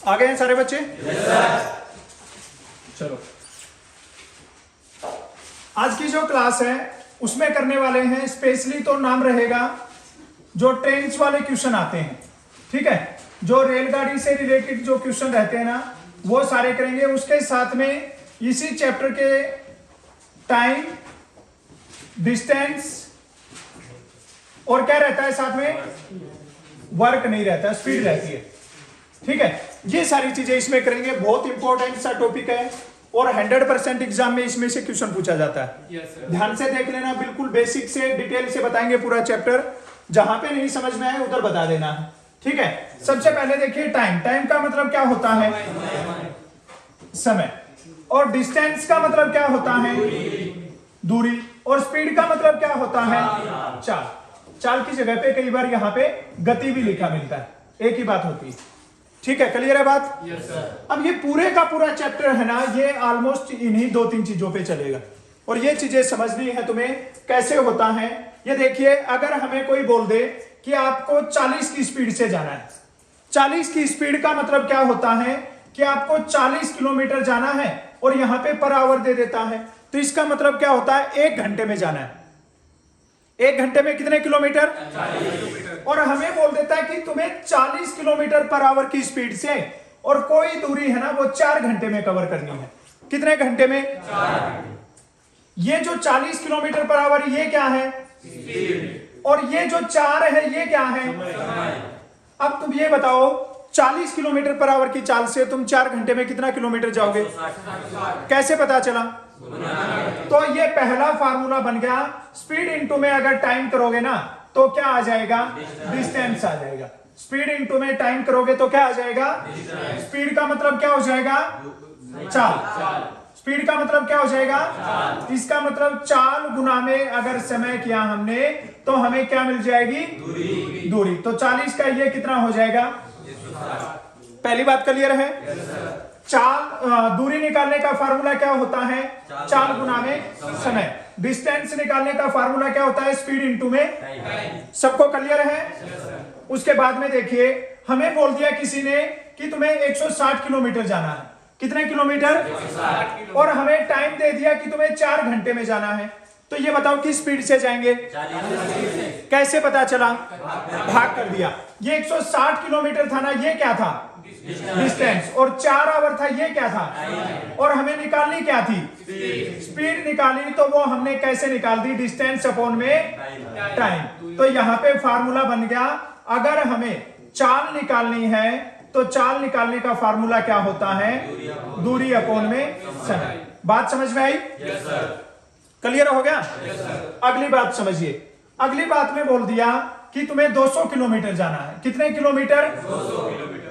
आ गए हैं सारे बच्चे? चलो, आज की जो क्लास है उसमें करने वाले हैं स्पेशली, तो नाम रहेगा जो ट्रेन्स वाले क्वेश्चन आते हैं, ठीक है, जो रेलगाड़ी से रिलेटेड जो क्वेश्चन रहते हैं ना वो सारे करेंगे। उसके साथ में इसी चैप्टर के टाइम, डिस्टेंस और क्या रहता है साथ में, वर्क नहीं रहता, स्पीड रहती है, ठीक है। ये सारी चीजें इसमें करेंगे। बहुत इंपॉर्टेंट सा टॉपिक है और 100% एग्जाम में इसमें से क्वेश्चन पूछा जाता है। ध्यान से देख लेना, बिल्कुल बेसिक से डिटेल से बताएंगे पूरा चैप्टर। जहां पे नहीं समझ में आए उधर बता देना है, ठीक है। सबसे पहले देखिए टाइम। टाइम का मतलब क्या होता है? समय। और डिस्टेंस का मतलब क्या होता है? दूरी। और स्पीड का मतलब क्या होता है? चाल। चाल की जगह पे कई बार यहाँ पे गति भी लिखा मिलता है, एक ही बात होती है, ठीक है। क्लियर है बात? Yes sir. अब ये पूरे का पूरा चैप्टर है ना, ये ऑलमोस्ट इन्हीं 2-3 चीजों पे चलेगा और ये चीजें समझनी है तुम्हें कैसे होता है। ये देखिए, अगर हमें कोई बोल दे कि आपको 40 की स्पीड से जाना है, 40 की स्पीड का मतलब क्या होता है कि आपको 40 किलोमीटर जाना है और यहां पे पर आवर दे देता है, तो इसका मतलब क्या होता है? 1 घंटे में जाना है। 1 घंटे में कितने किलोमीटर? 40। और हमें बोल देता है कि तुम्हें 40 किलोमीटर पर आवर की स्पीड से और कोई दूरी है ना वो 4 घंटे में कवर करनी है। कितने घंटे में? 4। ये जो 40 किलोमीटर पर आवर ये क्या है? स्पीड। और ये जो 4 है ये क्या है? अब तुम ये बताओ, 40 किलोमीटर पर आवर की चाल से तुम 4 घंटे में कितना किलोमीटर जाओगे? कैसे पता चला? तो ये पहला फार्मूला बन गया। स्पीड इनटू में अगर टाइम करोगे ना तो क्या आ जाएगा? डिस्टेंस आ जाएगा। स्पीड इनटू में टाइम करोगे तो क्या आ जाएगा? स्पीड का मतलब क्या हो जाएगा? चाल। स्पीड का मतलब क्या हो जाएगा? इसका मतलब चाल गुना में अगर समय किया हमने तो हमें क्या मिल जाएगी? दूरी। तो 40 का ये कितना हो जाएगा? पहली बात क्लियर है? चाल, दूरी निकालने का फार्मूला क्या होता है? चाल गुना में समय। डिस्टेंस निकालने का फार्मूला क्या होता है? स्पीड इनटू में। सबको क्लियर है? उसके बाद में देखिए, हमें बोल दिया किसी ने कि तुम्हें 160 किलोमीटर जाना है। कितने किलोमीटर? 160। और हमें टाइम दे दिया कि तुम्हें 4 घंटे में जाना है, तो ये बताओ किस स्पीड से जाएंगे? 40। कैसे पता चला? भाग कर दिया। ये 160 किलोमीटर था ना, ये क्या था? डिस्टेंस। और 4 आवर था, ये क्या था? और हमें निकालनी क्या थी? स्पीड निकाली। तो वो हमने कैसे निकाल दी? डिस्टेंस अपॉन में टाइम। तो यहाँ पे फार्मूला बन गया, अगर हमें चाल निकालनी है तो चाल निकालने का फार्मूला क्या होता है? दूरी अपॉन में समय। बात समझ में आई? क्लियर हो गया? अगली बात समझिए। अगली बात में बोल दिया कि तुम्हें 200 किलोमीटर जाना है। कितने किलोमीटर?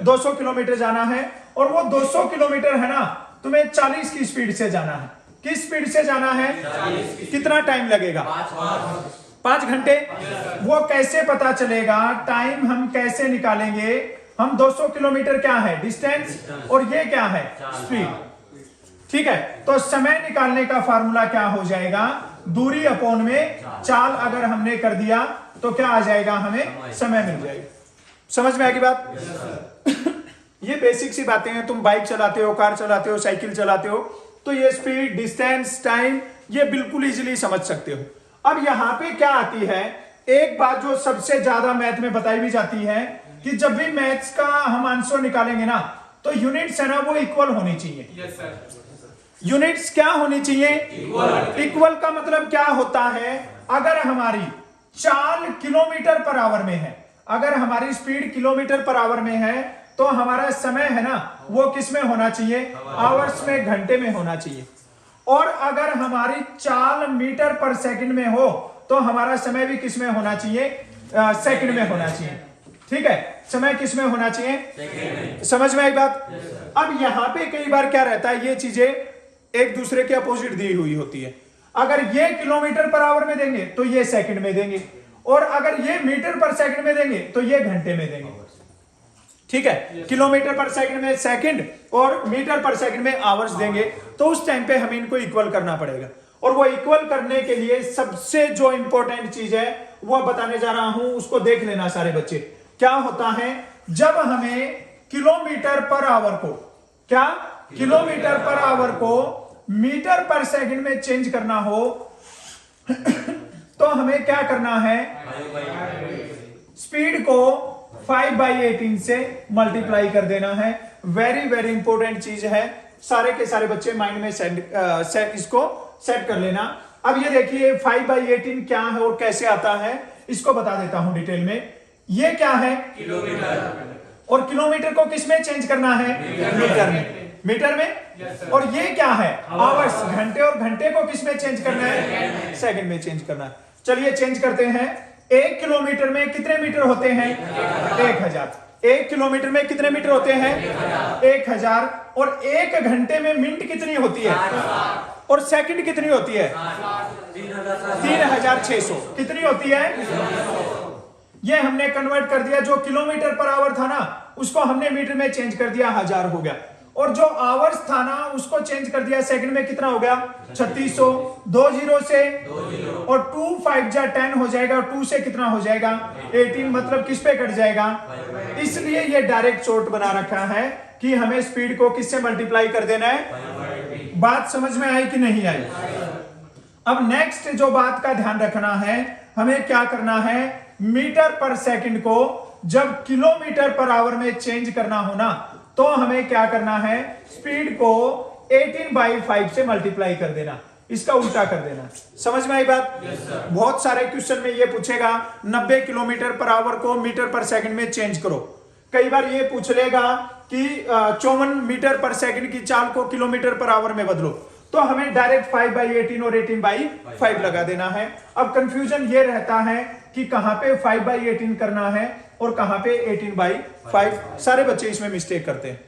200 किलोमीटर जाना है। और वो 200 किलोमीटर है ना, तुम्हें 40 की स्पीड से जाना है। किस स्पीड से जाना है? कितना टाइम लगेगा? 5 घंटे। वो कैसे पता चलेगा? टाइम हम कैसे निकालेंगे? हम 200 किलोमीटर क्या है? डिस्टेंस। और ये क्या है? स्पीड, ठीक है। तो समय निकालने का फार्मूला क्या हो जाएगा? दूरी अपॉन में चाल। अगर हमने कर दिया तो क्या आ जाएगा? हमें समय मिल जाएगा। समझ में आएगी बात? ये बेसिक सी बातें हैं। तुम बाइक चलाते हो, कार चलाते हो, साइकिल चलाते हो, तो ये स्पीड, डिस्टेंस, टाइम ये बिल्कुल इजीली समझ सकते हो। अब यहां पे क्या आती है, एक बात जो सबसे ज्यादा मैथ में बताई भी जाती है कि जब भी मैथ्स का हम आंसर निकालेंगे ना तो यूनिट्स है ना वो इक्वल होनी चाहिए। Yes sir. यूनिट्स क्या होनी चाहिए? इक्वल का मतलब क्या होता है? अगर हमारी चाल किलोमीटर पर आवर में है, अगर हमारी स्पीड किलोमीटर पर आवर में है, तो हमारा समय है ना वो किस में होना चाहिए? आवर्स में, घंटे में होना चाहिए। और अगर हमारी चाल मीटर पर सेकंड में हो तो हमारा समय भी किस में होना चाहिए? सेकंड में होना चाहिए, ठीक है। समय किस में होना चाहिए? समझ में आई बात? अब यहां पे कई बार क्या रहता है, ये चीजें एक दूसरे के अपोजिट दी हुई होती है। अगर ये किलोमीटर पर आवर में देंगे तो ये सेकंड में देंगे, और अगर ये मीटर पर सेकंड में देंगे तो ये घंटे में देंगे, ठीक है। किलोमीटर पर सेकंड में सेकंड और मीटर पर सेकंड में आवर्स देंगे, तो उस टाइम पे हमें इनको इक्वल करना पड़ेगा। और वो इक्वल करने के लिए सबसे जो इंपॉर्टेंट चीज है वो बताने जा रहा हूं, उसको देख लेना सारे बच्चे। क्या होता है, जब हमें किलोमीटर पर आवर को, क्या किलोमीटर पर आवर को मीटर पर सेकंड में चेंज करना हो तो हमें क्या करना है, स्पीड को 5/18 से मल्टीप्लाई कर देना है। वेरी वेरी इंपॉर्टेंट चीज है, सारे के सारे बच्चे माइंड में इसको सेट कर लेना। अब ये देखिए 5/18 क्या है और कैसे आता है, इसको बता देता हूं डिटेल में। ये क्या है, किलोमीटर, और किलोमीटर को किस में चेंज करना है, मीटर में, मीटर में। और ये क्या है, आवर्स, घंटे, और घंटे को किस में चेंज करना है, सेकंड में चेंज करना है। चलिए चेंज करते हैं। 1 किलोमीटर में कितने मीटर होते हैं, 1000। 1 किलोमीटर में कितने मीटर होते हैं, 1000। और 1 घंटे में मिनट कितनी होती है, और सेकंड कितनी होती है, 3600 कितनी होती है। ये हमने कन्वर्ट कर दिया, जो किलोमीटर पर आवर था ना उसको हमने मीटर में चेंज कर दिया, 1000 हो गया। और जो आवर्स था ना उसको चेंज कर दिया सेकंड में, कितना हो गया 3600। 2 0 से और 2 5 जा 10 हो जाएगा, और 2 से कितना हो जाएगा 18, मतलब किस पे कट जाएगा। इसलिए ये डायरेक्ट शॉर्ट बना रखा है कि हमें स्पीड को किससे मल्टीप्लाई कर देना है। बात समझ में आई कि नहीं आई। अब नेक्स्ट जो बात का ध्यान रखना है, हमें क्या करना है, मीटर पर सेकंड को जब किलोमीटर पर आवर में चेंज करना हो ना तो हमें क्या करना है, स्पीड को 18/5 से मल्टीप्लाई कर देना, इसका उल्टा कर देना। समझ में आई बात। बहुत सारे क्वेश्चन में ये पूछेगा 90 किलोमीटर पर आवर को मीटर पर सेकंड में चेंज करो। कई बार ये पूछ लेगा कि 54 मीटर पर सेकंड की चाल को किलोमीटर पर आवर में बदलो, तो हमें डायरेक्ट 5/18 और 18/5 लगा देना है। अब कंफ्यूजन ये रहता है कि कहां पे 5/18 करना है और कहां पे 18/5। सारे बच्चे इसमें मिस्टेक करते हैं।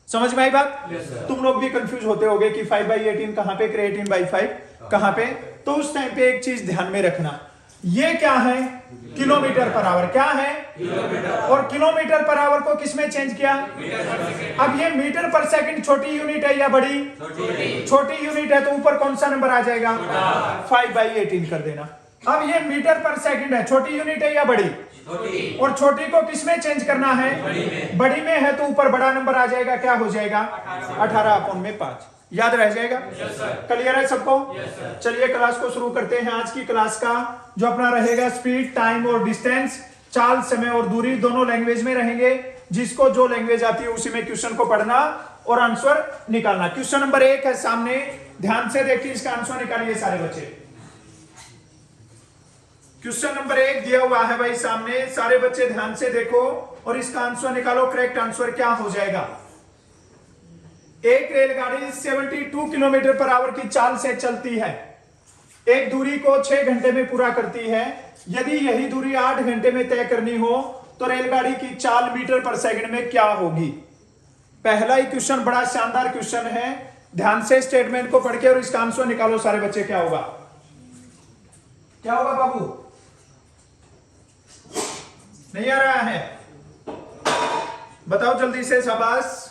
समझ में आई बात। तुम लोग भी कंफ्यूज होते होगे कि 5/18 कहां पे, 18/5 कहां पे। तो उस टाइम पे एक चीज ध्यान में रखना, ये क्या है, किलोमीटर पर आवर, क्या है किलोमीटर, और किलोमीटर पर आवर को किस में चेंज किया, अब ये मीटर पर सेकंड छोटी यूनिट है या बड़ी, छोटी यूनिट है, तो ऊपर कौन सा नंबर आ जाएगा, 5/18 कर देना। अब ये मीटर पर सेकंड है, छोटी यूनिट है या बड़ी, और छोटी को किस में चेंज करना है, बड़ी में है, तो ऊपर बड़ा नंबर आ जाएगा, क्या हो जाएगा 18/5। याद रह जाएगा। क्लियर है सबको। चलिए क्लास को शुरू करते हैं। आज की क्लास का जो अपना रहेगा स्पीड, टाइम और डिस्टेंस, चाल, समय और दूरी, दोनों लैंग्वेज में रहेंगे। जिसको जो लैंग्वेज आती है उसी में क्वेश्चन को पढ़ना और आंसर निकालना। क्वेश्चन नंबर 1 है सामने, ध्यान से देखिए, इसका आंसर निकालिए सारे बच्चे। क्वेश्चन नंबर 1 दिया हुआ है भाई सामने, सारे बच्चे ध्यान से देखो और इसका आंसर निकालो। करेक्ट आंसर क्या हो जाएगा। एक रेलगाड़ी 72 किलोमीटर पर आवर की चाल से चलती है, एक दूरी को 6 घंटे में पूरा करती है। यदि यही दूरी 8 घंटे में तय करनी हो तो रेलगाड़ी की चाल मीटर पर सेकंड में क्या होगी। पहला ही क्वेश्चन बड़ा शानदार क्वेश्चन है, ध्यान से स्टेटमेंट को पढ़ के और इसका आंसर निकालो सारे बच्चे। क्या होगा, क्या होगा बाबू, नहीं आ रहा है, बताओ जल्दी से, शाबाश।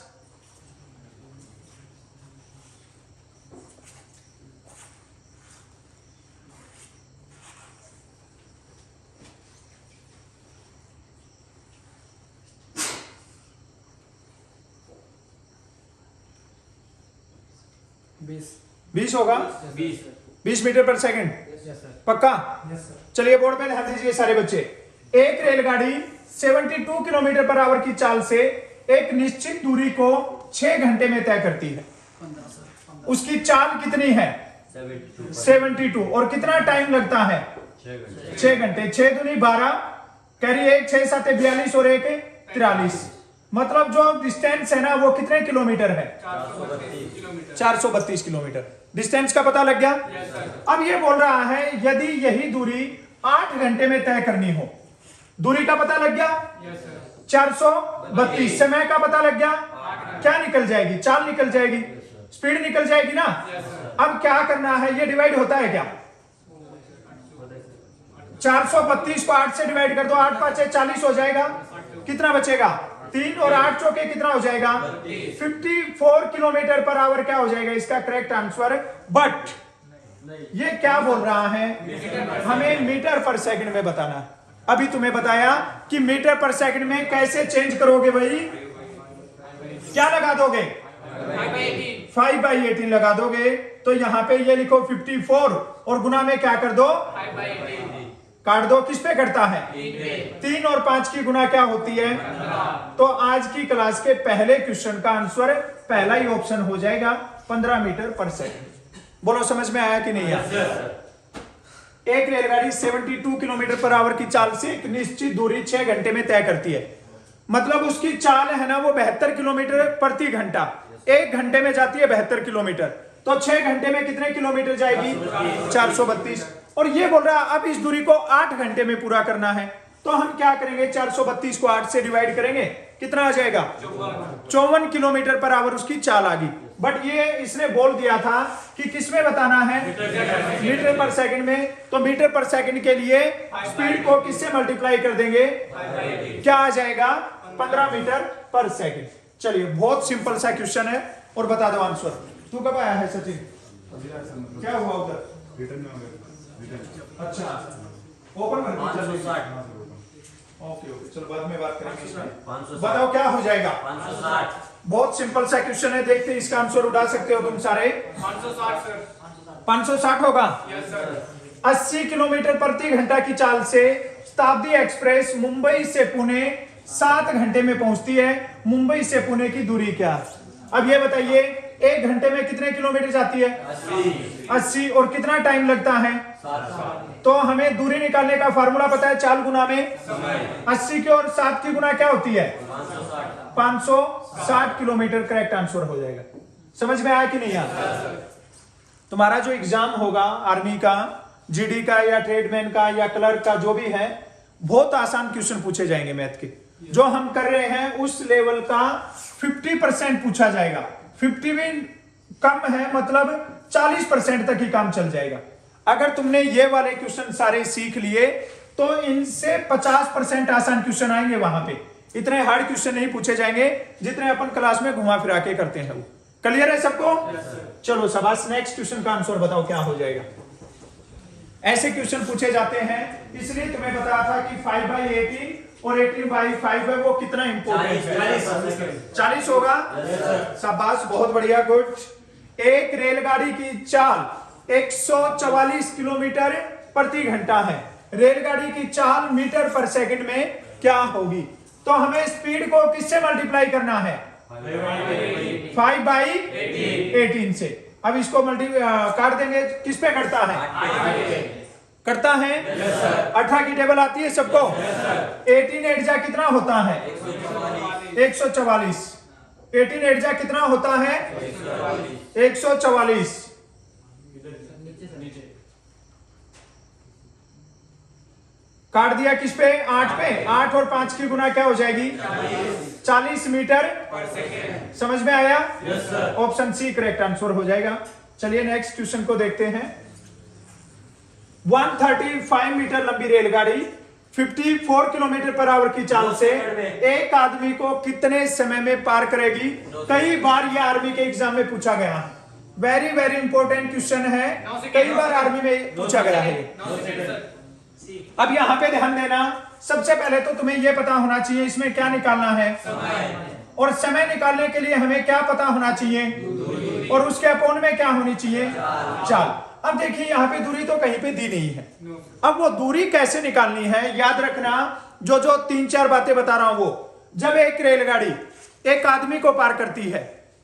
बीस होगा, 20 मीटर पर सेकंड, पक्का। चलिए बोर्ड पे ध्यान दीजिए सारे बच्चे। एक रेलगाड़ी 72 किलोमीटर पर आवर की चाल से एक निश्चित दूरी को 6 घंटे में तय करती है। उसकी चाल कितनी है, 72, और कितना टाइम लगता है, 6 घंटे। 6 दूनी 12, कैरी 1, 6 7 42 और 1 43, मतलब जो डिस्टेंस है ना वो कितने किलोमीटर है, 432 किलोमीटर। डिस्टेंस का पता लग गया। अब ये बोल रहा है यदि यही दूरी 8 घंटे में तय करनी हो, दूरी का पता लग गया, 432, समय का पता लग गया, क्या निकल जाएगी, चाल निकल जाएगी, स्पीड निकल जाएगी ना। अब क्या करना है, ये डिवाइड होता है क्या, 432 को 8 से डिवाइड कर दो, 8 5 40 हो जाएगा, कितना बचेगा 3, और 8 चौके कितना हो जाएगा 54 किलोमीटर पर आवर क्या हो जाएगा इसका करेक्ट आंसर। बट ये क्या बोल रहा है, हमें मीटर पर सेकंड में बताना। अभी तुम्हें बताया कि मीटर पर सेकंड में कैसे चेंज करोगे भाई, क्या लगा दोगे 5/18 लगा दोगे। तो यहां पे ये लिखो 54 और गुना में क्या कर दो, काट दो। किस पे कटता है, 3 और 5 की गुना क्या होती है। तो आज की क्लास के पहले क्वेश्चन का आंसर पहला ही ऑप्शन हो जाएगा 15 मीटर पर सेकंड। बोलो समझ में आया कि नहीं आया। एक रेलगाड़ी 72 किलोमीटर पर आवर की चाल से एक निश्चित दूरी 6 घंटे में तय करती है। मतलब उसकी चाल है ना वो 72 किलोमीटर प्रति घंटा, 1 घंटे में जाती है 72 किलोमीटर। तो 6 घंटे में कितने किलोमीटर जाएगी, 432। और ये बोल रहा है अब इस दूरी को 8 घंटे में पूरा करना है। तो हम क्या करेंगे, 432 को 8 से डिवाइड करेंगे, कितना आ जाएगा, 54 किलोमीटर पर आवर उसकी चाल आ गई। बट ये इसने बोल दिया था कि किसमें बताना है, मीटर पर सेकंड में। तो मीटर पर सेकंड के लिए स्पीड को किससे मल्टीप्लाई कर देंगे, क्या आ जाएगा, 15 मीटर पर सेकंड। चलिए बहुत सिंपल सा क्वेश्चन है और बता दो आंसर। तू कब आया है सचिन, क्या हुआ उधर, अच्छा ओपन कर, ओके ओके चलो बाद में बात करेंगे इसमें। बताओ क्या हो जाएगा, 560। बहुत सिंपल सा क्वेश्चन है, देखते हैं इसका आंसर उठा सकते हो तुम सारे। 560 सर, 560 होगा। Yes sir. 80 किलोमीटर प्रति घंटा की चाल से शताब्दी एक्सप्रेस मुंबई से पुणे 7 घंटे में पहुंचती है। मुंबई से पुणे की दूरी क्या। अब ये बताइए 1 घंटे में कितने किलोमीटर जाती है, 80 और कितना टाइम लगता है। तो हमें दूरी निकालने का फार्मूला पता है, चाल गुना में 80 की और 7 की गुना क्या होती है, 560 किलोमीटर। करेक्ट आंसर हो जाएगा। समझ में आया कि नहीं आया। तुम्हारा जो एग्जाम होगा आर्मी का, जीडी का या ट्रेडमैन का या क्लर्क का जो भी है, बहुत आसान क्वेश्चन पूछे जाएंगे मैथ के। जो हम कर रहे हैं उस लेवल का 50% पूछा जाएगा। 50 भी कम है, मतलब 40% तक ही काम चल जाएगा। अगर तुमने ये वाले क्वेश्चन सारे सीख लिए तो इनसे 50% आसान क्वेश्चन आएंगे। वहां पे इतने हार्ड क्वेश्चन नहीं पूछे जाएंगे जितने अपन क्लास में घुमा फिरा के करते हैं। वो क्लियर है सबको। चलो शाबाश, नेक्स्ट क्वेश्चन का आंसर बताओ क्या हो जाएगा। ऐसे क्वेश्चन पूछे जाते हैं, इसलिए तुम्हें बताया था कि 5/18 और 18/5 है वो कितना इंपॉर्टेंट है, 40 होगा। शाबाश बहुत बढ़िया, गुड। एक रेलगाड़ी की चाल 144 किलोमीटर प्रति घंटा है। रेलगाड़ी की चाल मीटर पर सेकंड में क्या होगी। तो हमें स्पीड को किससे मल्टीप्लाई करना है, 5/18 से। अब इसको काट देंगे, किस पे कटता है, करता है 18 की टेबल आती है सबको। 18 एट कितना होता है, 144। 18 एट कितना होता है, 144। काट दिया किस पे, 8 पे। 8 और 5 की गुना क्या हो जाएगी, 40 मीटर पर सेकेंड। समझ में आया। ऑप्शन सी करेक्ट आंसर हो जाएगा। चलिए नेक्स्ट क्वेश्चन को देखते हैं। 135 मीटर लंबी रेलगाड़ी 54 किलोमीटर पर आवर की चाल से एक आदमी को कितने समय में पार करेगी। कई बार यह आर्मी के एग्जाम में पूछा गया है। वेरी वेरी इंपॉर्टेंट क्वेश्चन है, कई बार आर्मी में पूछा गया है। अब यहां पे ध्यान देना, सबसे पहले तो तुम्हें यह पता होना चाहिए इसमें क्या निकालना है, और समय निकालने के लिए हमें क्या पता होना चाहिए, और उसके अपोन में क्या होनी चाहिए, चाल। अब देखिए यहां पे दूरी तो कहीं पे दी नहीं है। अब वो दूरी कैसे निकालनी है, याद रखना जो 3-4 बातें बता रहा हूं वो। जब एक रेलगाड़ी एक आदमी को पार करती है,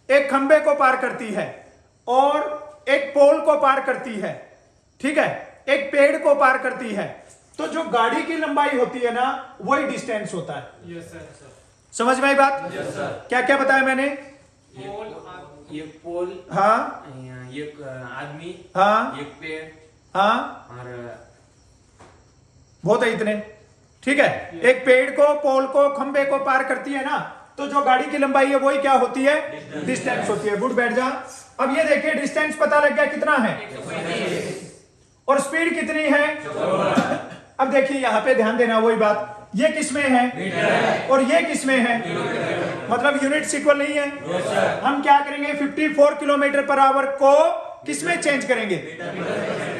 एक खंबे को पार करती है, और एक पोल को पार करती है, ठीक है, एक पेड़ को पार करती है, तो जो गाड़ी की लंबाई होती है ना वही डिस्टेंस होता है। Yes sir. समझ में आई बात। Yes sir. क्या क्या बताया मैंने, ये पोल, हाँ, एक आदमी, हाँ, एक पेड़, हाँ, और बहुत है इतने, ठीक है। एक पेड़ को, पोल को, खंबे को पार करती है ना, तो जो गाड़ी की लंबाई है वही क्या होती है, डिस्टेंस होती है। गुड, बैठ जा। अब ये देखिए डिस्टेंस पता लग गया कितना है, और स्पीड कितनी है। अब देखिए यहां पे ध्यान देना, वही बात, ये किसमें है और ये किसमें है, मतलब यूनिट इक्वल नहीं है। हम क्या करेंगे, 54 किलोमीटर पर आवर को किसमें चेंज करेंगे।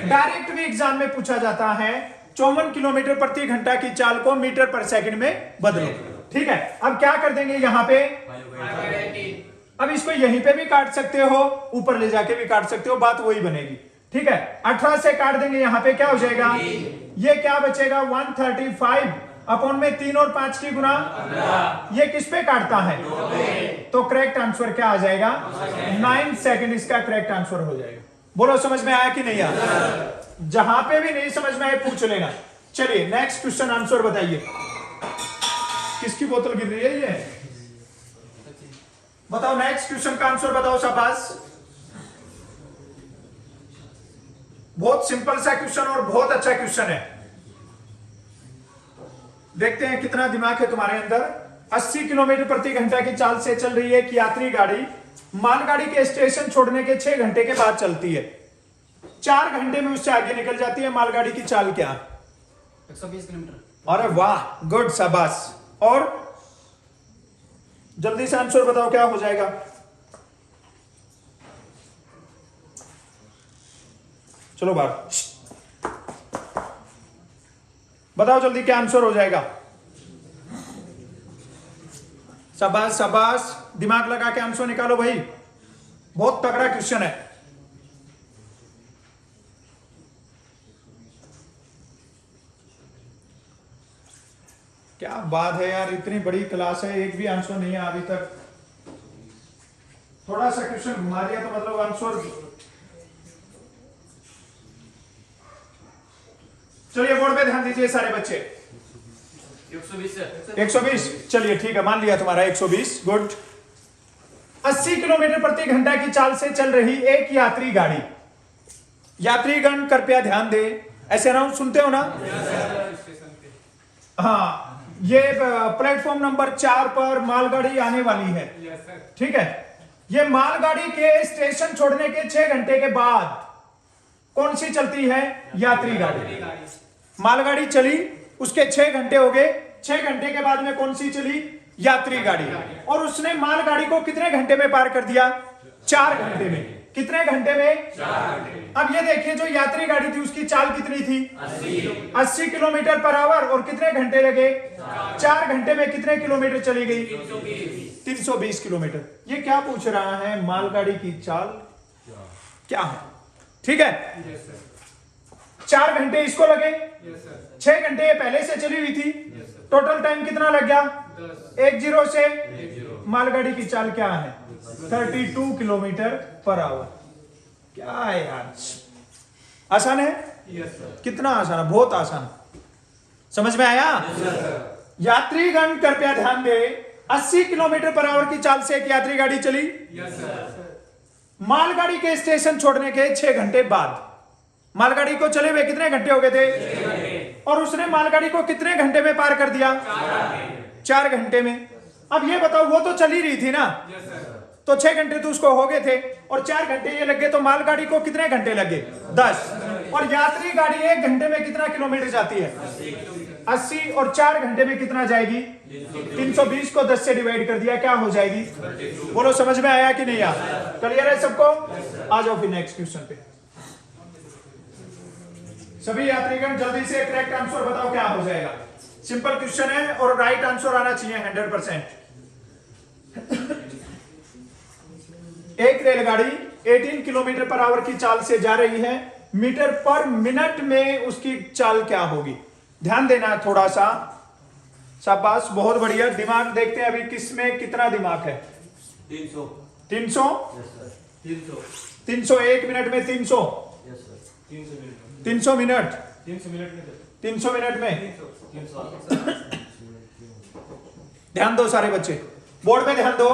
डायरेक्ट भी एग्जाम में पूछा जाता है 54 किलोमीटर प्रति घंटा की चाल को मीटर पर सेकंड में बदलो। ठीक है, अब क्या कर देंगे यहाँ पे, अब इसको यहीं पे भी काट सकते हो, ऊपर ले जाके भी काट सकते हो, बात वही बनेगी। ठीक है, 18 से काट देंगे, यहाँ पे क्या हो जाएगा, ये क्या बचेगा 135 अपॉन में 3 और 5 की गुना, ये किस पे काटता है, तो करेक्ट आंसर क्या आ जाएगा 9 सेकंड, इसका करेक्ट आंसर हो जाएगा। बोलो समझ में आया कि नहीं आया? जहां पे भी नहीं समझ में आए पूछ लेना। चलिए नेक्स्ट क्वेश्चन आंसर बताइए। किसकी बोतल गिर रही है ये, बताओ नेक्स्ट क्वेश्चन का आंसर बताओ शाबाश। बहुत सिंपल सा क्वेश्चन और बहुत अच्छा क्वेश्चन है। देखते हैं कितना दिमाग है तुम्हारे अंदर। 80 किलोमीटर प्रति घंटा की चाल से चल रही है एक यात्री गाड़ी मालगाड़ी के स्टेशन छोड़ने के 6 घंटे के बाद चलती है। 4 घंटे में उससे आगे निकल जाती है। मालगाड़ी की चाल क्या? 120 किलोमीटर। अरे वाह, गुड, शाबाश। और जल्दी से आंसर बताओ क्या हो जाएगा। चलो बाहर बताओ जल्दी क्या आंसर हो जाएगा। शाबाश शाबाश, दिमाग लगा के आंसर निकालो भाई, बहुत तगड़ा क्वेश्चन है। क्या बात है यार, इतनी बड़ी क्लास है, एक भी आंसर नहीं है अभी तक। थोड़ा सा क्वेश्चन घुमा दिया तो मतलब आंसर। चलिए बोर्ड पे ध्यान दीजिए सारे बच्चे। 120 चलिए ठीक है, मान लिया तुम्हारा 120, गुड। 80 किलोमीटर प्रति घंटा की चाल से चल रही एक यात्री गाड़ी। यात्रीगण कृपया ध्यान दे, ऐसे अनाउंस सुनते हो ना? हाँ, ये प्लेटफॉर्म नंबर 4 पर मालगाड़ी आने वाली है। ठीक है, ये मालगाड़ी के स्टेशन छोड़ने के 6 घंटे के बाद कौन सी चलती है? यात्री गाड़ी। मालगाड़ी चली, उसके 6 घंटे हो गए, 6 घंटे के बाद में कौन सी चली? यात्री गाड़ी। और उसने मालगाड़ी को कितने घंटे में पार कर दिया? 4 घंटे में। कितने घंटे में? 4 घंटे। अब ये देखिए, जो यात्री गाड़ी थी उसकी चाल कितनी थी? 80 किलोमीटर पर आवर। और कितने घंटे लगे? 4 घंटे में कितने किलोमीटर चली गई? 320 किलोमीटर। ये क्या पूछ रहा है? मालगाड़ी की चाल क्या है? ठीक है, 4 घंटे इसको लगे, 6 घंटे ये पहले से चली हुई थी, टोटल टाइम कितना लग गया? 10 से मालगाड़ी की चाल क्या है? 32 किलोमीटर पर आवर। क्या है यार, आसान है? कितना आसान है, बहुत आसान। समझ में आया? यात्रीगण कृपया ध्यान दे, 80 किलोमीटर पर आवर की चाल से एक यात्री गाड़ी चली। मालगाड़ी के स्टेशन छोड़ने के 6 घंटे बाद। मालगाड़ी को चले हुए कितने घंटे हो गए थे? और उसने मालगाड़ी को कितने घंटे में पार कर दिया? 4 घंटे में। अब ये बताओ, वो तो चली रही थी ना, तो 6 घंटे तो उसको हो गए थे, और 4 घंटे ये लगे, तो मालगाड़ी को कितने घंटे लगे? 10। और यात्री गाड़ी 1 घंटे में कितना किलोमीटर जाती है? 80। और 4 घंटे में कितना जाएगी? 320 को 10 से डिवाइड कर दिया, क्या हो जाएगी? बोलो समझ में आया कि नहीं आया? क्लियर है सबको? आ जाओ फिर नेक्स्ट क्वेश्चन पे। सभी यात्रीगण जल्दी से करेक्ट आंसर बताओ क्या हो जाएगा। सिंपल क्वेश्चन है और राइट आंसर आना चाहिए 100%। एक रेलगाड़ी 18 किलोमीटर पर आवर की चाल से जा रही है। मीटर पर मिनट में उसकी चाल क्या होगी? ध्यान देना थोड़ा सा। शाबाश, बहुत बढ़िया। दिमाग देखते हैं अभी किसमें कितना दिमाग है। 300 300 300 300 1 मिनट में 300 300 मिनट 300 मिनट में। ध्यान दो सारे बच्चे, बोर्ड में ध्यान दो।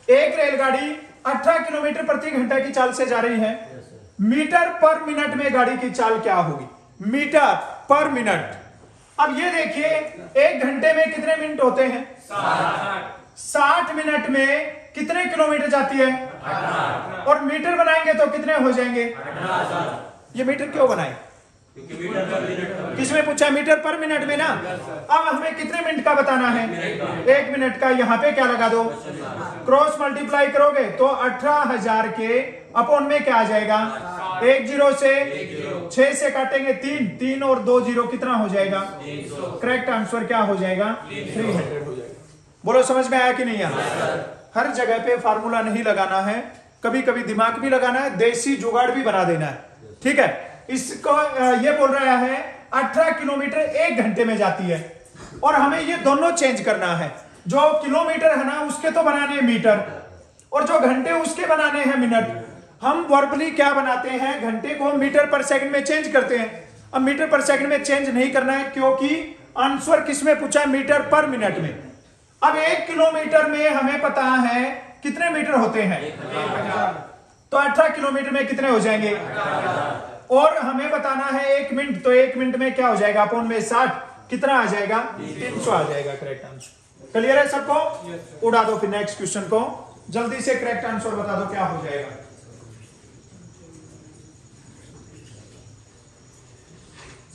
एक रेलगाड़ी 18 किलोमीटर प्रति घंटा की चाल से जा रही है। मीटर पर मिनट में गाड़ी की चाल क्या होगी? मीटर पर मिनट। अब ये देखिए, 1 घंटे में कितने मिनट होते हैं? 60 मिनट में कितने किलोमीटर जाती है? 18। और मीटर बनाएंगे तो कितने हो जाएंगे? 18,000। ये मीटर क्यों बनाए? किसमें पूछा? मीटर पर मिनट में ना। अब हमें कितने मिनट का बताना है? 1 मिनट का। यहाँ पे क्या लगा दो? क्रॉस मल्टीप्लाई करोगे तो 18,000 के अपॉन में क्या आ जाएगा? 10 से 6 से काटेंगे 3, 3 और 2 जीरो कितना हो जाएगा? 300। करेक्ट आंसर क्या हो जाएगा? 300 हो जाएगा। बोलो समझ में आया कि नहीं आया? हर जगह पे फार्मूला नहीं लगाना है, कभी कभी दिमाग भी लगाना है, देसी जुगाड़ भी बना देना है, ठीक है। इसको ये बोल रहा है 18 किलोमीटर 1 घंटे में जाती है, और हमें ये दोनों चेंज करना है। जो किलोमीटर है ना उसके तो बनाने हैं मीटर, और जो घंटे उसके बनाने हैं मिनट। हम वर्बली क्या बनाते हैं, घंटे को मीटर पर सेकंड में चेंज करते हैं। अब मीटर पर सेकंड में चेंज नहीं करना है, क्योंकि आंसर किसमें पूछा है? मीटर पर मिनट में। अब 1 किलोमीटर में हमें पता है कितने मीटर होते हैं, तो 18 किलोमीटर में कितने हो जाएंगे? और हमें बताना है 1 मिनट, तो 1 मिनट में क्या हो जाएगा? अपॉन में 60 कितना आ जाएगा? 300 आ जाएगा करेक्ट आंसर। क्लियर है सबको? उड़ा दो फिर नेक्स्ट क्वेश्चन को, जल्दी से करेक्ट आंसर बता दो क्या हो जाएगा।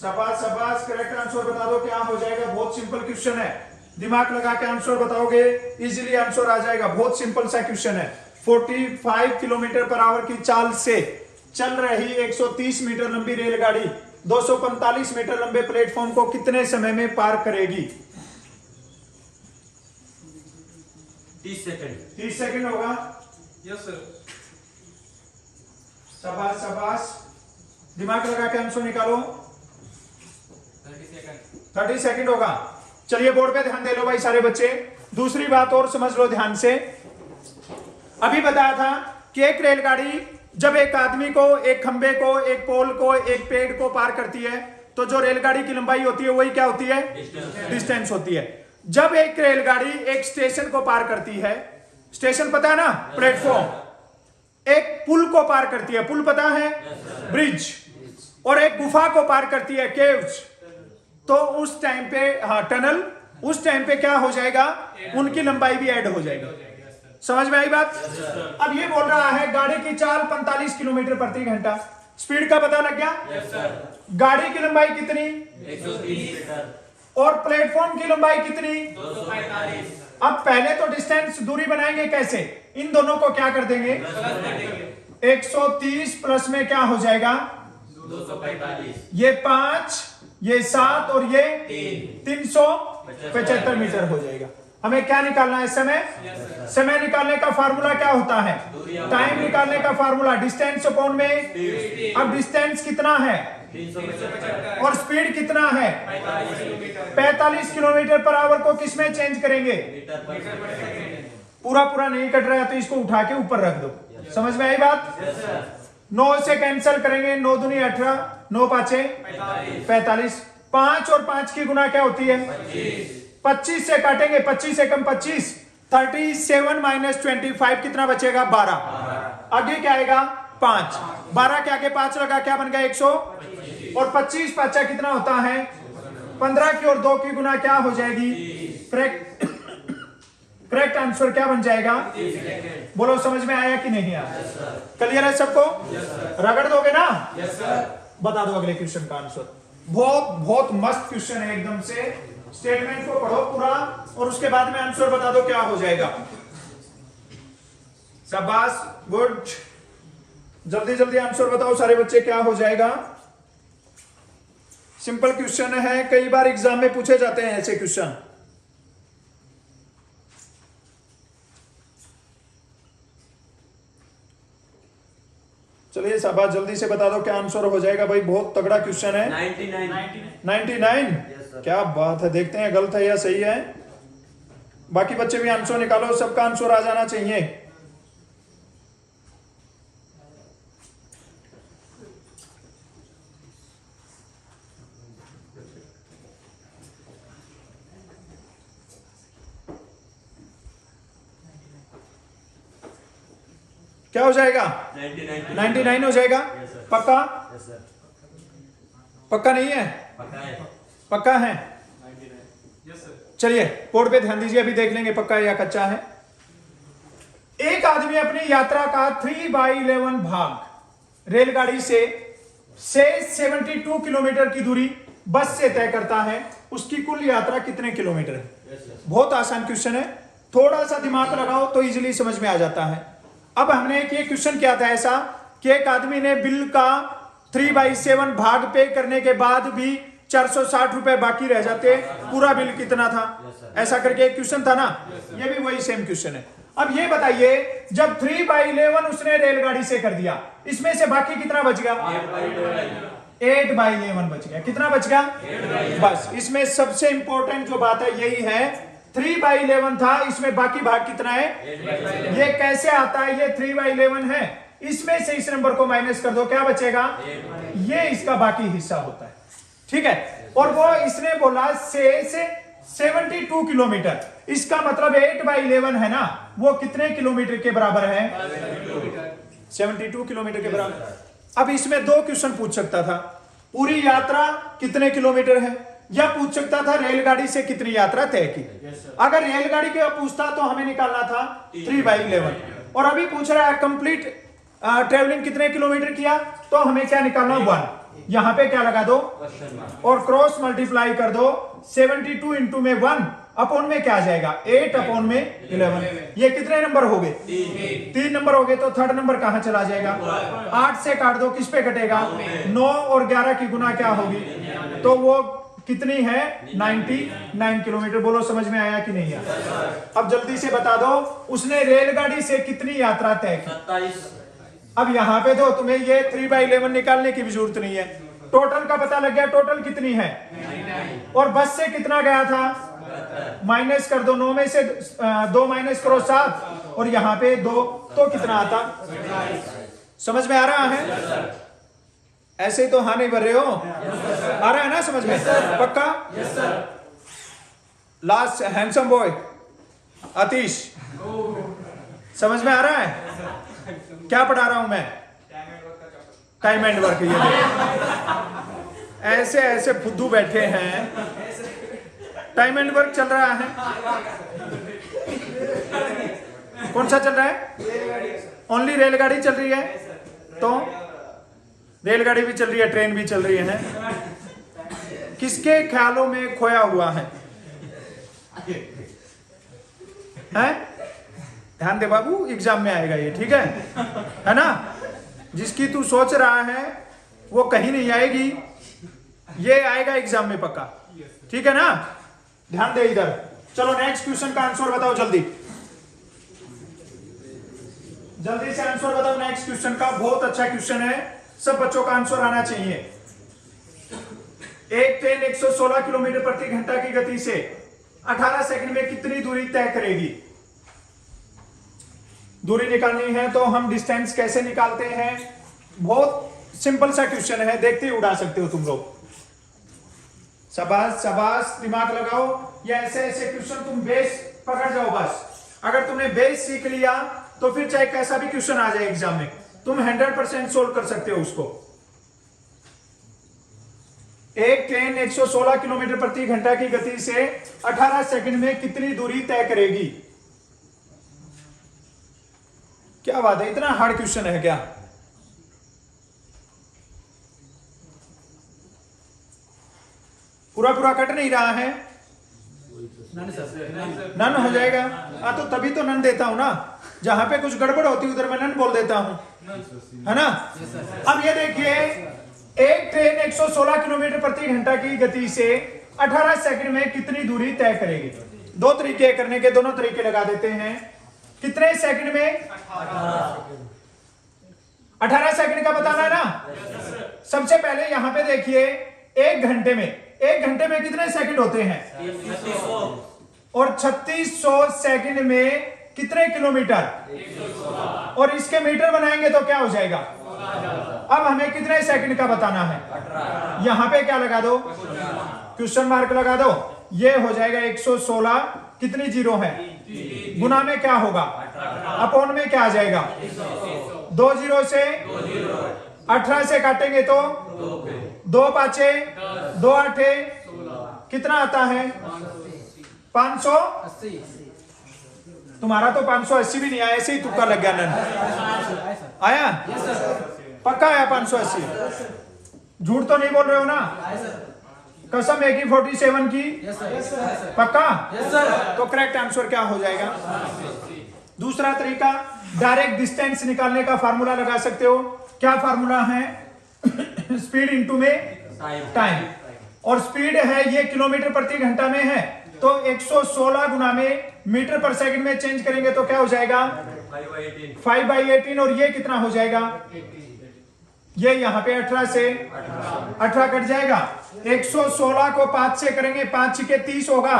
शाबाश शाबाश, करेक्ट आंसर बता दो क्या हो जाएगा। बहुत सिंपल क्वेश्चन है, दिमाग लगा के आंसर बताओगे इजीली आंसर आ जाएगा। बहुत सिंपल सा क्वेश्चन है। 45 किलोमीटर पर आवर की चाल से चल रही 130 मीटर लंबी रेलगाड़ी 245 मीटर लंबे प्लेटफॉर्म को कितने समय में पार करेगी? 30 सेकंड। 30 सेकंड होगा। Yes sir. शाबाश शाबाश, दिमाग लगा के आंसर निकालो। 30 सेकंड होगा। चलिए बोर्ड पे ध्यान दे लो भाई सारे बच्चे। दूसरी बात और समझ लो ध्यान से। अभी बताया था कि एक रेलगाड़ी जब एक आदमी को, एक खंबे को, एक पोल को, एक पेड़ को पार करती है, तो जो रेलगाड़ी की लंबाई होती है वही क्या होती है? डिस्टेंस होती है। जब एक रेलगाड़ी एक स्टेशन को पार करती है, स्टेशन पता है ना, प्लेटफॉर्म, एक पुल को पार करती है, पुल पता है, ब्रिज, और एक गुफा को पार करती है, केव्स, तो उस टाइम पे, हाँ टनल, उस टाइम पे क्या हो जाएगा? उनकी लंबाई भी ऐड हो जाएगी। समझ में आई बात? अब ये बोल रहा है गाड़ी की चाल 45 किलोमीटर प्रति घंटा, स्पीड का पता लग गया। गाड़ी की लंबाई कितनी? 130 मीटर। और प्लेटफॉर्म की लंबाई कितनी? 245। अब पहले तो डिस्टेंस दूरी बनाएंगे कैसे? इन दोनों को क्या कर देंगे? 130 प्लस में क्या हो जाएगा? 245। ये 5, ये 7 और ये 375 मीटर हो जाएगा। हमें क्या निकालना है? समय। समय निकालने का फार्मूला क्या होता है? टाइम निकालने का फार्मूला डिस्टेंस अपॉन में। अब डिस्टेंस कितना है? 375। और स्पीड कितना है? 45 किलोमीटर पर आवर को किस में चेंज करेंगे? मीटर पर सेकंड। पूरा पूरा नहीं कट रहा है तो इसको उठा के ऊपर रख दो। समझ में आई बात? 9 से कैंसिल करेंगे, 9 दूनी 18, 9 पांचे 45। 5 और 5 की गुना क्या होती है? 25 से काटेंगे, 25 से कम 25, 37 माइनस 25 कितना बचेगा? 12। आगे क्या आएगा? 5। 12 के आगे 5 लगा, क्या बन गया? 100। और 25 5 कितना होता है? 15 की और 2 की गुना क्या हो जाएगी? करेक्ट करेक्ट आंसर क्या बन जाएगा? बोलो समझ में आया कि नहीं आया? क्लियर है सबको? रगड़ दोगे ना? बता दो अगले क्वेश्चन का आंसर। बहुत बहुत मस्त क्वेश्चन है एकदम से। स्टेटमेंट को पढ़ो पूरा और उसके बाद में आंसर बता दो क्या हो जाएगा। शाबाश, गुड। जल्दी जल्दी आंसर बताओ सारे बच्चे, क्या हो जाएगा? सिंपल क्वेश्चन है, कई बार एग्जाम में पूछे जाते हैं ऐसे क्वेश्चन। चलिए शाबाश, जल्दी से बता दो क्या आंसर हो जाएगा भाई। बहुत तगड़ा क्वेश्चन है। 99। क्या बात है, देखते हैं गलत है या सही है। बाकी बच्चे भी आंसर निकालो, सबका आंसर आ जाना चाहिए। क्या हो जाएगा? 99 हो जाएगा। पक्का? पक्का नहीं है? पक्का है। चलिए बोर्ड पे ध्यान दीजिए, अभी देख लेंगे पक्का या कच्चा है। एक आदमी अपनी यात्रा का 3/11 भाग रेलगाड़ी से 72 किलोमीटर की दूरी बस से तय करता है। उसकी कुल यात्रा कितने किलोमीटर है? बहुत आसान क्वेश्चन है, थोड़ा सा दिमाग लगाओ तो इजीली समझ में आ जाता है। अब हमने एक ये क्वेश्चन किया था ऐसा कि एक आदमी ने बिल का 3/7 भाग पे करने के बाद भी 460 रुपए बाकी रह जाते, पूरा बिल कितना था? ऐसा करके एक क्वेश्चन था ना, ये भी वही सेम क्वेश्चन है। अब ये बताइए, जब 3/11 उसने रेलगाड़ी से कर दिया, इसमें से बाकी कितना बच गया? 8/11 बच गया। कितना बच गया? बस इसमें सबसे इंपॉर्टेंट जो बात है यही है, 3/11 था, इसमें बाकी भाग कितना है? ये कैसे आता है? ये 3/11 है, इसमें से इस नंबर को माइनस कर दो, क्या बचेगा? ये इसका बाकी हिस्सा होता है, ठीक है। और वो इसने बोला से 72 किलोमीटर, इसका मतलब 8/11 है ना, वो कितने किलोमीटर के बराबर है? 72 किलोमीटर के बराबर। अब इसमें दो क्वेश्चन पूछ सकता था, पूरी यात्रा कितने किलोमीटर है, या पूछ सकता था रेलगाड़ी से कितनी यात्रा तय की। अगर रेलगाड़ी का पूछता तो हमें निकालना था 3/11, और अभी पूछ रहा है कंप्लीट ट्रेवलिंग कितने किलोमीटर किया, तो हमें क्या निकालना? 1। यहां पे क्या लगा दो और क्रॉस मल्टीप्लाई कर दो। 72 इंटू में 1 अपॉन में क्या आ जाएगा? 8 अपॉन में 11। ये कितने नंबर हो गए? 3 नंबर हो गए। तो थर्ड नंबर कहां चला जाएगा? 8 से काट दो, किस पे कटेगा? 9 और 11 की गुना क्या होगी? तो वो कितनी है? 99 किलोमीटर। बोलो समझ में आया कि नहीं आया? अब जल्दी से बता दो, उसने रेलगाड़ी से कितनी यात्रा तय की? 27। अब यहां पे तो तुम्हें ये 3/11 निकालने की भी जरूरत नहीं है, टोटल का पता लग गया। टोटल कितनी है? और बस से कितना गया था? माइनस कर दो, 9 में से 2 माइनस करो 7, और यहां पे 2, तो कितना आता? समझ में आ रहा है? ऐसे तो हाँ नहीं भर रहे हो? आ रहा है ना समझ में? पक्का? लास्ट हैंडसम बॉय आतिश, समझ में आ रहा है? क्या पढ़ा रहा हूं मैं? Time and work. ये ऐसे ऐसे फुद्दू बैठे हैं, टाइम एंड वर्क चल रहा है। कौन सा चल रहा है? ओनली रेलगाड़ी चल रही है, तो रेलगाड़ी भी चल रही है, ट्रेन भी चल रही है। किसके ख्यालों में खोया हुआ है? हैं? ध्यान दे बाबू, एग्जाम में आएगा ये, ठीक है ना? जिसकी तू सोच रहा है वो कहीं नहीं आएगी, ये आएगा एग्जाम में पक्का, ठीक है ना? ध्यान दे इधर। चलो नेक्स्ट क्वेश्चन का आंसर बताओ जल्दी, जल्दी से आंसर बताओ नेक्स्ट क्वेश्चन का। बहुत अच्छा क्वेश्चन है, सब बच्चों का आंसर आना चाहिए। एक ट्रेन 116 किलोमीटर प्रति घंटा की गति से 18 सेकंड में कितनी दूरी तय करेगी? दूरी निकालनी है तो हम डिस्टेंस कैसे निकालते हैं? बहुत सिंपल सा क्वेश्चन है, देखते ही उड़ा सकते हो तुम लोग। शाबाश शाबाश, दिमाग लगाओ। ये ऐसे ऐसे क्वेश्चन तुम बेस पकड़ जाओ बस। अगर तुमने बेस सीख लिया तो फिर चाहे कैसा भी क्वेश्चन आ जाए एग्जाम में, तुम 100% सोल्व कर सकते हो उसको। एक ट्रेन 116 किलोमीटर प्रति घंटा की गति से 18 सेकंड में कितनी दूरी तय करेगी? क्या बात है, इतना हार्ड क्वेश्चन है क्या? पूरा पूरा कट नहीं रहा है? नन हो जाएगा। हाँ तो तभी तो नन देता हूं ना, जहां पे कुछ गड़बड़ होती है उधर मैं नन बोल देता हूं, है ना? अब ये देखिए, एक ट्रेन 116 किलोमीटर प्रति घंटा की गति से 18 सेकंड में कितनी दूरी तय करेगी? दो तरीके करने के, दोनों तरीके लगा देते हैं। कितने सेकंड में? 18 सेकंड का बताना है ना। सबसे पहले यहां पे देखिए, एक घंटे में कितने सेकंड होते हैं? 3600। और 3600 सेकंड में कितने किलोमीटर? और इसके मीटर बनाएंगे तो क्या हो जाएगा? अब हमें कितने सेकंड का बताना है? यहां पे क्या लगा दो? क्वेश्चन मार्क लगा दो। ये हो जाएगा 116, कितनी जीरो है? गुना में क्या होगा? अपॉन में क्या आ जाएगा? 2 जीरो से 18 से काटेंगे तो 2 पांचे 2 आठे कितना आता है? 580। तुम्हारा तो 580 भी नहीं आया, ऐसे ही तुक्का लग गया। नन आया? पक्का आया 580? झूठ तो नहीं बोल रहे हो ना? कसम है कि 47 की? पक्का? तो करेक्ट आंसर क्या हो जाएगा? दूसरा तरीका, डायरेक्ट डिस्टेंस निकालने का फार्मूला लगा सकते हो। क्या फार्मूला है? स्पीड इनटू में टाइम, और स्पीड है ये किलोमीटर प्रति घंटा में है, तो 116 गुना में मीटर पर सेकंड में चेंज करेंगे तो क्या हो जाएगा 5/18, और ये कितना हो जाएगा, ये यहाँ पे 18 से 18 कट जाएगा। 116 को 5 से करेंगे, 5 छके 30 होगा,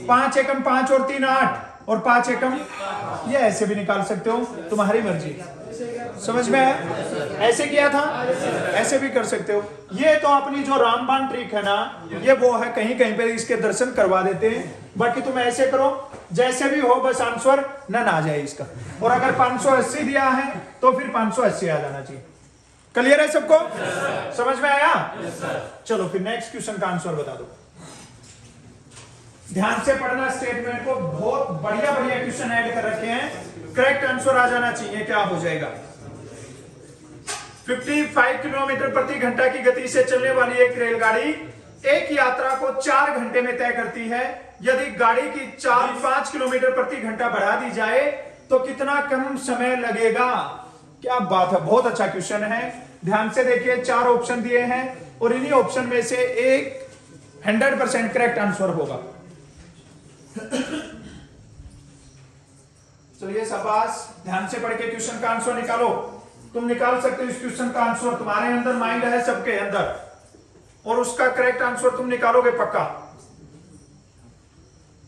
5 एकम 5 और 3 8, और 5 एकम, ये ऐसे भी निकाल सकते हो, तुम्हारी मर्जी। समझ में आया? ऐसे किया था, ऐसे भी कर सकते हो। ये तो अपनी जो रामबाण ट्रिक है ना, ये वो है, कहीं कहीं पे इसके दर्शन करवा देते हैं। बाकी तुम ऐसे करो, जैसे भी हो, बस आंसर न आ जाए इसका। और अगर 580 दिया है तो फिर 580 आ जाना चाहिए। क्लियर है सबको? समझ में आया? चलो फिर नेक्स्ट क्वेश्चन का आंसर बता दो। ध्यान से पढ़ना स्टेटमेंट को, बहुत बढ़िया बढ़िया क्वेश्चन ऐड कर रखे हैं। करेक्ट आंसर आ जाना चाहिए। क्या हो जाएगा? 55 किलोमीटर प्रति घंटा की गति से चलने वाली एक रेलगाड़ी एक यात्रा को 4 घंटे में तय करती है। यदि गाड़ी की चाल 5 किलोमीटर प्रति घंटा बढ़ा दी जाए तो कितना कम समय लगेगा? क्या बात है, बहुत अच्छा क्वेश्चन है। ध्यान से देखिए, 4 ऑप्शन दिए हैं और इन्हीं ऑप्शन में से एक 100% करेक्ट आंसर होगा। चलिए शाबाश, ध्यान से पढ़ के क्वेश्चन का आंसर निकालो। तुम निकाल सकते हो इस क्वेश्चन का आंसर, तुम्हारे अंदर माइंड है सबके अंदर, और उसका करेक्ट आंसर तुम निकालोगे पक्का।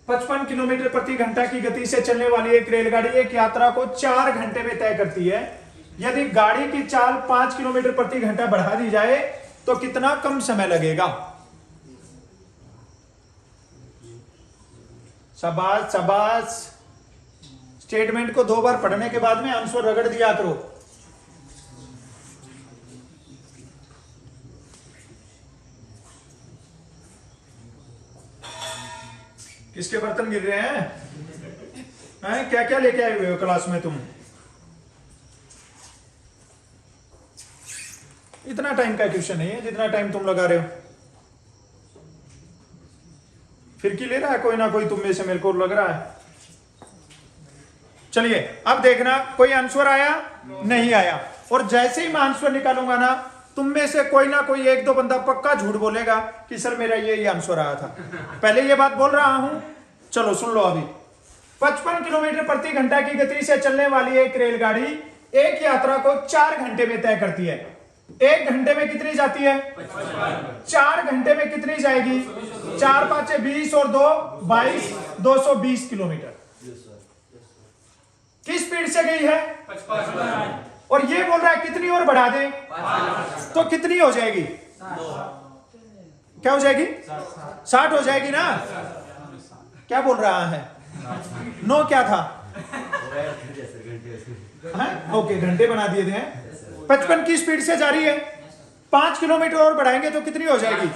55 किलोमीटर प्रति घंटा की गति से चलने वाली एक रेलगाड़ी एक यात्रा को 4 घंटे में तय करती है। यदि गाड़ी की चाल 5 किलोमीटर प्रति घंटा बढ़ा दी जाए तो कितना कम समय लगेगा? शाबाश शाबाश। स्टेटमेंट को 2 बार पढ़ने के बाद में आंसर रगड़ दिया करो। किसके बर्तन गिर रहे हैं? क्या क्या लेके आए हुए हो क्लास में तुम? इतना टाइम का क्वेश्चन नहीं है जितना टाइम तुम लगा रहे हो। फिर की ले रहा है कोई ना कोई तुम में से, मेरे को लग रहा है। चलिए अब देखना, कोई आंसर आया नहीं आया, और जैसे ही मैं आंसर निकालूंगा ना, तुम में से कोई ना कोई 1-2 बंदा पक्का झूठ बोलेगा कि सर मेरा ये आंसर आया था। पहले ये बात बोल रहा हूं, चलो सुन लो अभी। 55 किलोमीटर प्रति घंटा की गति से चलने वाली एक रेलगाड़ी एक यात्रा को 4 घंटे में तय करती है। 1 घंटे में कितनी जाती है? 4 घंटे में कितनी जाएगी? 4 5 20 और 2 22, 220 किलोमीटर। किस स्पीड से गई है? 55। और ये बोल रहा है कितनी और बढ़ा दे तो कितनी हो जाएगी? क्या हो जाएगी? 60 हो जाएगी ना? क्या बोल रहा है? नो क्या था? ओके, घंटे बना दिए थे। 55 की स्पीड से जा रही है, 5 किलोमीटर और बढ़ाएंगे तो कितनी हो जाएगी?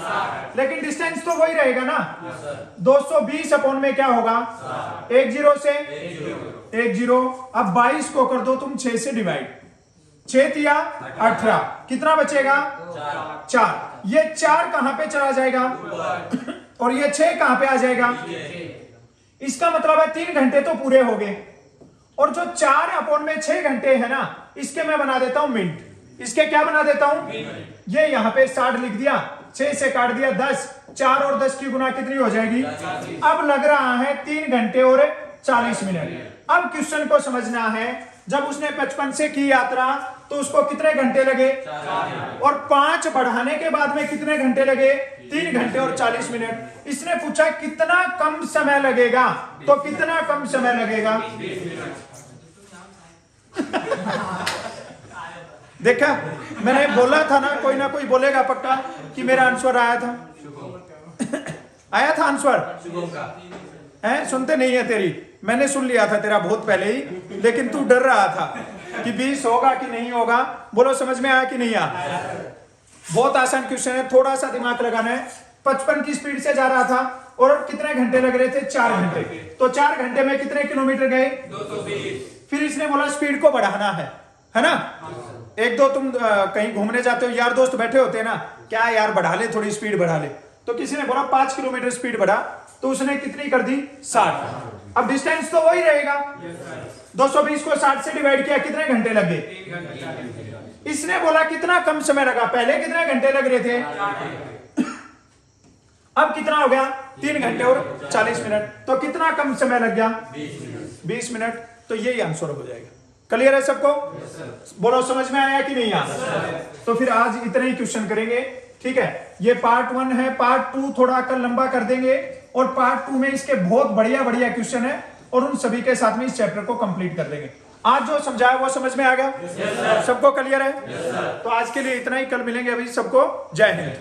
लेकिन डिस्टेंस तो वही रहेगा ना। 220 अपॉन में क्या होगा? 1 0 से 1 0। अब 22 को कर दो तुम 6 से डिवाइड, 6 या 18, कितना बचेगा? 4। ये 4 कहां पे चला जाएगा और ये 6 कहां पे आ जाएगा? इसका मतलब है 3 घंटे तो पूरे हो गए। और जो 4 अपॉन में 6 घंटे है ना, इसके मैं बना देता हूं मिनट। इसके क्या बना देता हूं? ये यहां पे 60 लिख दिया, 6 से काट दिया 10, 4 और 10 की गुना कितनी हो जाएगी? अब लग रहा है 3 घंटे और 40 मिनट। अब क्वेश्चन को समझना है, जब उसने 55 से की यात्रा तो उसको कितने घंटे लगे? और 5 बढ़ाने के बाद में कितने घंटे लगे? 3 घंटे और 40 मिनट। इसने पूछा कितना कम समय लगेगा, तो कितना कम समय लगेगा? देखा, मैंने बोला था ना कोई बोलेगा पक्का कि मेरा आंसर आया था। आया था आंसर? है, सुनते नहीं है तेरी। मैंने सुन लिया था तेरा बहुत पहले ही, लेकिन तू डर रहा था कि 20 होगा कि नहीं होगा। बोलो समझ में आया कि नहीं आया? बहुत आसान क्वेश्चन है, थोड़ा सा दिमाग लगाना है। 55 की स्पीड से जा रहा था और कितने घंटे लग रहे थे? 4 घंटे। तो 4 घंटे में कितने किलोमीटर गए? 220। फिर इसने बोला स्पीड को बढ़ाना है ना? 1-2 तुम कहीं घूमने जाते हो, यार दोस्त बैठे होते हैं ना, क्या यार बढ़ा ले, थोड़ी स्पीड बढ़ा ले। तो किसी ने बोला 5 किलोमीटर स्पीड बढ़ा, तो उसने कितनी कर दी? 60। अब डिस्टेंस तो वही रहेगा। 220 को 60 से डिवाइड किया, कितने घंटे लग गए? इसने बोला कितना कम समय लगा, पहले कितने घंटे लग रहे थे, अब कितना हो गया 3 घंटे और 40 मिनट, तो कितना कम समय लग गया 20 मिनट। तो यही आंसर हो जाएगा। क्लियर है सबको? बोलो समझ में आया कि नहीं आया? तो फिर आज इतने ही क्वेश्चन करेंगे, ठीक है। ये पार्ट 1 है, पार्ट 2 थोड़ा कल लंबा कर देंगे और पार्ट 2 में इसके बहुत बढ़िया बढ़िया क्वेश्चन है और उन सभी के साथ में इस चैप्टर को कंप्लीट कर देंगे। आज जो समझाया वो समझ में आ गया? सबको क्लियर है? तो आज के लिए इतना ही, कल मिलेंगे। अभी सबको जय हिंद।